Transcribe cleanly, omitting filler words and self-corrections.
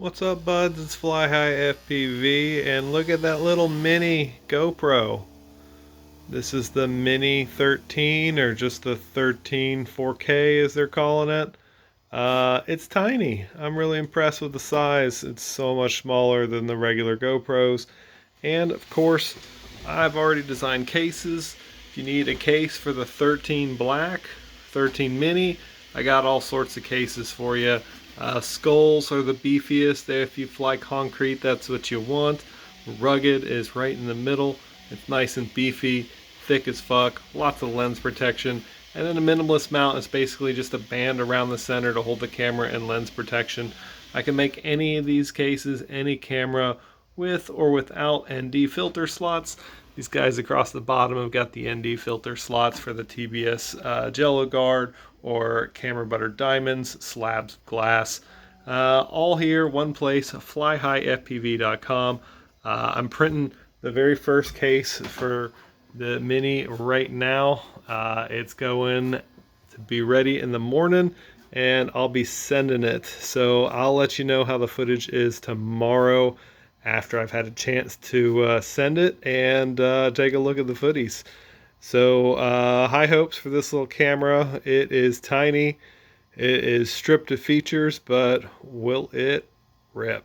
What's up, buds? It's Fly High FPV, and look at that little mini GoPro. This is the Mini 13, or just the 13 4K as they're calling it. It's tiny. I'm really impressed with the size. It's so much smaller than the regular GoPros. And of course, I've already designed cases. If you need a case for the 13 Black, 13 Mini, I got all sorts of cases for you. Skulls are the beefiest. If you fly concrete, that's what you want. Rugged is right in the middle. It's nice and beefy, thick as fuck, lots of lens protection. And then a minimalist mount is basically just a band around the center to hold the camera and lens protection. I can make any of these cases, any camera, with or without ND filter slots. These guys across the bottom have got the ND filter slots for the TBS Jello Guard or Camera Butter Diamonds, slabs of glass. All here, one place, flyhighfpv.com. I'm printing the very first case for the Mini right now. It's going to be ready in the morning, and I'll be sending it. So I'll let you know how the footage is tomorrow after I've had a chance to send it and take a look at the footies. So high hopes for this little camera. It is tiny. It is stripped of features, but will it rip?